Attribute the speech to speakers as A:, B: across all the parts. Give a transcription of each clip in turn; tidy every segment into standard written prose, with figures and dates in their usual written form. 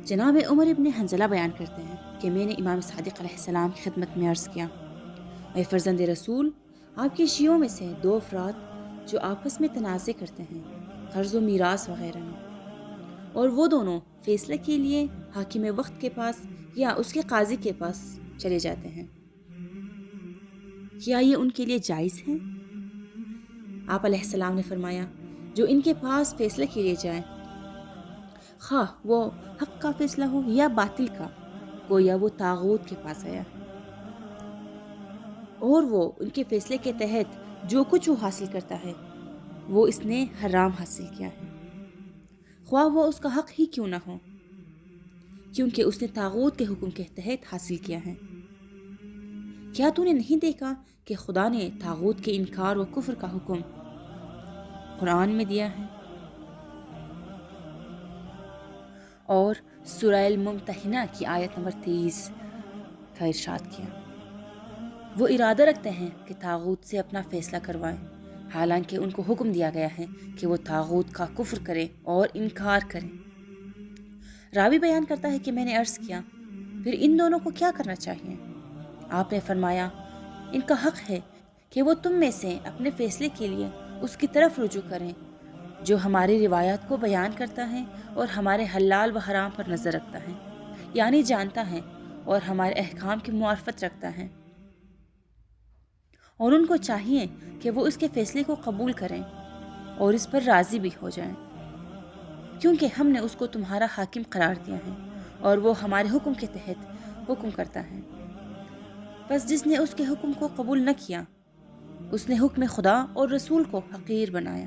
A: جناب عمر ابن حنظلہ بیان کرتے ہیں کہ میں نے امام صادق علیہ السلام کی خدمت میں عرض کیا، اے فرزند رسول، آپ کے شیعوں میں سے دو افراد جو آپس میں تنازع کرتے ہیں قرض و میراث وغیرہ میں، اور وہ دونوں فیصلے کے لیے حاکم وقت کے پاس یا اس کے قاضی کے پاس چلے جاتے ہیں، کیا یہ ان کے لیے جائز ہے؟ آپ علیہ السلام نے فرمایا، جو ان کے پاس فیصلے کے لیے جائے، خواہ وہ حق کا فیصلہ ہو یا باطل کا، گویا وہ طاغوت کے پاس آیا ہے، اور وہ ان کے فیصلے کے تحت جو کچھ وہ حاصل کرتا ہے وہ اس نے حرام حاصل کیا ہے، خواہ وہ اس کا حق ہی کیوں نہ ہو، کیونکہ اس نے طاغوت کے حکم کے تحت حاصل کیا ہے۔ کیا تو نے نہیں دیکھا کہ خدا نے طاغوت کے انکار و کفر کا حکم قرآن میں دیا ہے؟ اور سورہ الممتحنہ کی آیت نمبر 23 کا ارشاد کیا، وہ ارادہ رکھتے ہیں کہ طاغوت سے اپنا فیصلہ کروائیں، حالانکہ ان کو حکم دیا گیا ہے کہ وہ طاغوت کا کفر کریں اور انکار کریں۔ راوی بیان کرتا ہے کہ میں نے عرض کیا، پھر ان دونوں کو کیا کرنا چاہیے؟ آپ نے فرمایا، ان کا حق ہے کہ وہ تم میں سے اپنے فیصلے کے لیے اس کی طرف رجوع کریں جو ہماری روایات کو بیان کرتا ہے اور ہمارے حلال و حرام پر نظر رکھتا ہے، یعنی جانتا ہے اور ہمارے احکام کی معرفت رکھتا ہے، اور ان کو چاہیے کہ وہ اس کے فیصلے کو قبول کریں اور اس پر راضی بھی ہو جائیں، کیونکہ ہم نے اس کو تمہارا حاکم قرار دیا ہے اور وہ ہمارے حکم کے تحت حکم کرتا ہے۔ بس جس نے اس کے حکم کو قبول نہ کیا، اس نے حکم خدا اور رسول کو حقیر بنایا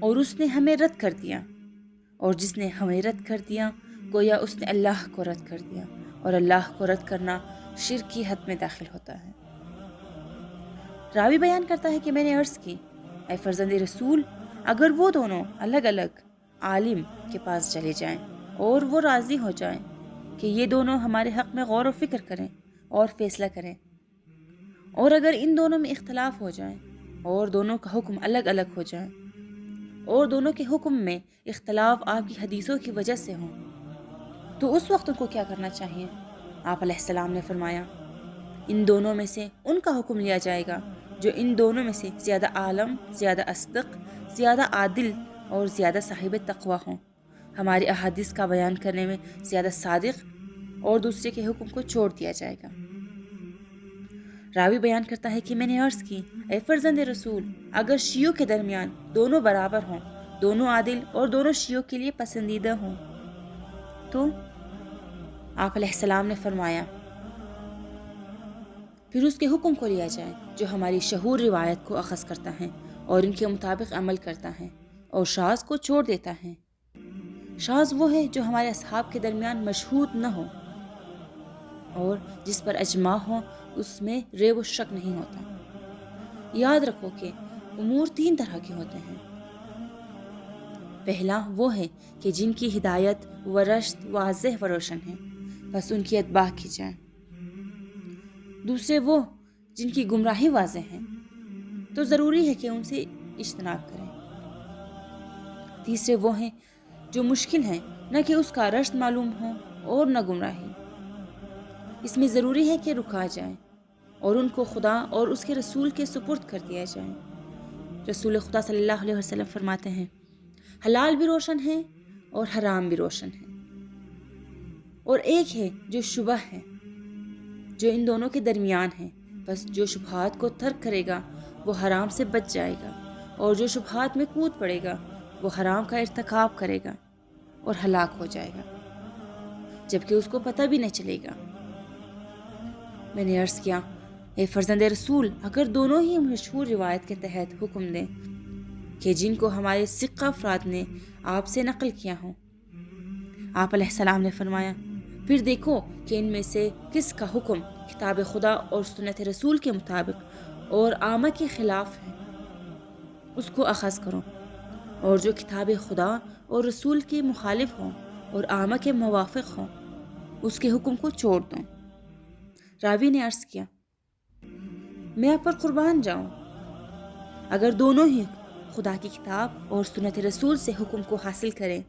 A: اور اس نے ہمیں رد کر دیا، اور جس نے ہمیں رد کر دیا گویا اس نے اللہ کو رد کر دیا، اور اللہ کو رد کرنا شرک کی حد میں داخل ہوتا ہے۔ راوی بیان کرتا ہے کہ میں نے عرض کی، اے فرزند رسول، اگر وہ دونوں الگ الگ عالم کے پاس چلے جائیں اور وہ راضی ہو جائیں کہ یہ دونوں ہمارے حق میں غور و فکر کریں اور فیصلہ کریں، اور اگر ان دونوں میں اختلاف ہو جائیں اور دونوں کا حکم الگ الگ ہو جائے اور دونوں کے حکم میں اختلاف آپ کی حدیثوں کی وجہ سے ہوں، تو اس وقت ان کو کیا کرنا چاہیے؟ آپ علیہ السلام نے فرمایا، ان دونوں میں سے ان کا حکم لیا جائے گا جو ان دونوں میں سے زیادہ عالم، زیادہ اصدق، زیادہ عادل اور زیادہ صاحب تقوی ہوں، ہماری احادیث کا بیان کرنے میں زیادہ صادق، اور دوسرے کے حکم کو چھوڑ دیا جائے گا۔ راوی بیان کرتا ہے کہ میں نے عرض کی، اے فرزند رسول، اگر شیعوں کے درمیان دونوں برابر ہوں، دونوں عادل اور دونوں شیعوں کے لیے پسندیدہ ہوں، تو آپ علیہ السلام نے فرمایا، پھر اس کے حکم کو لیا جائے جو ہماری شہور روایت کو اخذ کرتا ہے اور ان کے مطابق عمل کرتا ہے، اور شاذ کو چھوڑ دیتا ہے۔ شاذ وہ ہے جو ہمارے اصحاب کے درمیان مشہود نہ ہو اور جس پر اجماع ہو، اس میں ریب و شک نہیں ہوتا۔ یاد رکھو کہ امور تین طرح کے ہوتے ہیں۔ پہلا وہ ہے کہ جن کی ہدایت و رشد واضح و روشن ہے، بس ان کی اتباع کی جائے۔ دوسرے وہ جن کی گمراہی واضح ہے، تو ضروری ہے کہ ان سے اجتناب کریں۔ تیسرے وہ ہیں جو مشکل ہیں، نہ کہ اس کا رشد معلوم ہو اور نہ گمراہی، اس میں ضروری ہے کہ رکا جائے اور ان کو خدا اور اس کے رسول کے سپرد کر دیا جائے۔ رسول خدا صلی اللہ علیہ وسلم فرماتے ہیں، حلال بھی روشن ہے اور حرام بھی روشن ہے، اور ایک ہے جو شبہ ہے جو ان دونوں کے درمیان ہے، بس جو شبہات کو ترک کرے گا وہ حرام سے بچ جائے گا، اور جو شبہات میں کود پڑے گا وہ حرام کا ارتکاب کرے گا اور ہلاک ہو جائے گا، جبکہ اس کو پتہ بھی نہیں چلے گا۔ میں نے عرض کیا، اے فرزند رسول، اگر دونوں ہی مشہور روایت کے تحت حکم دیں کہ جن کو ہمارے ثقہ افراد نے آپ سے نقل کیا ہوں، آپ علیہ السلام نے فرمایا، پھر دیکھو کہ ان میں سے کس کا حکم کتاب خدا اور سنت رسول کے مطابق اور عامہ کے خلاف ہے، اس کو اخذ کرو، اور جو کتاب خدا اور رسول کے مخالف ہوں اور عامہ کے موافق ہوں، اس کے حکم کو چھوڑ دو۔ راوی نے عرض کیا، میں آپ پر قربان جاؤں، اگر دونوں ہی خدا کی کتاب اور سنت رسول سے حکم کو حاصل کریں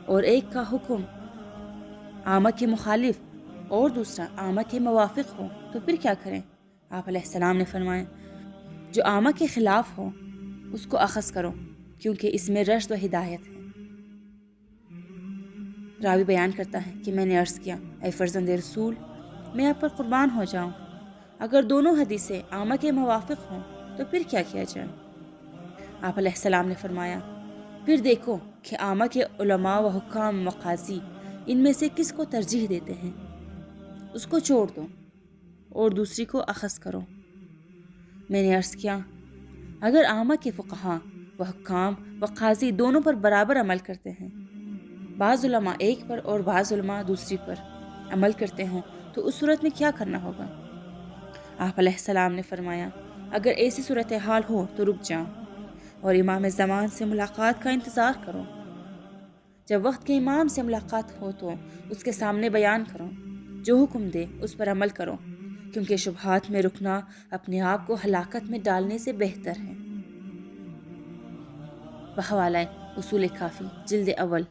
A: اور ایک کا حکم عامہ کے مخالف اور دوسرا عامہ کے موافق ہو تو پھر کیا کریں؟ آپ علیہ السلام نے فرمایا جو عامہ کے خلاف ہو اس کو اخذ کرو، کیونکہ اس میں رشد و ہدایت ہے۔ راوی بیان کرتا ہے کہ میں نے عرض کیا اے فرزند رسول، میں آپ پر قربان ہو جاؤں، اگر دونوں حدیثیں عامہ کے موافق ہوں تو پھر کیا کیا جائے؟ آپ علیہ السلام نے فرمایا پھر دیکھو کہ عامہ کے علماء و حکام و قاضی ان میں سے کس کو ترجیح دیتے ہیں، اس کو چھوڑ دو اور دوسری کو اخذ کرو۔ میں نے عرض کیا اگر عامہ کے فقہاء و حکام و قاضی دونوں پر برابر عمل کرتے ہیں، بعض علماء ایک پر اور بعض علماء دوسری پر عمل کرتے ہوں تو اس صورت میں کیا کرنا ہوگا؟ آپ علیہ السلام نے فرمایا اگر ایسی صورتحال ہو تو رک جاؤ اور امام زمان سے ملاقات کا انتظار کرو۔ جب وقت کے امام سے ملاقات ہو تو اس کے سامنے بیان کرو، جو حکم دے اس پر عمل کرو، کیونکہ شبہات میں رکنا اپنے آپ کو ہلاکت میں ڈالنے سے بہتر ہے۔ بحوالہ اصول کافی جلد اول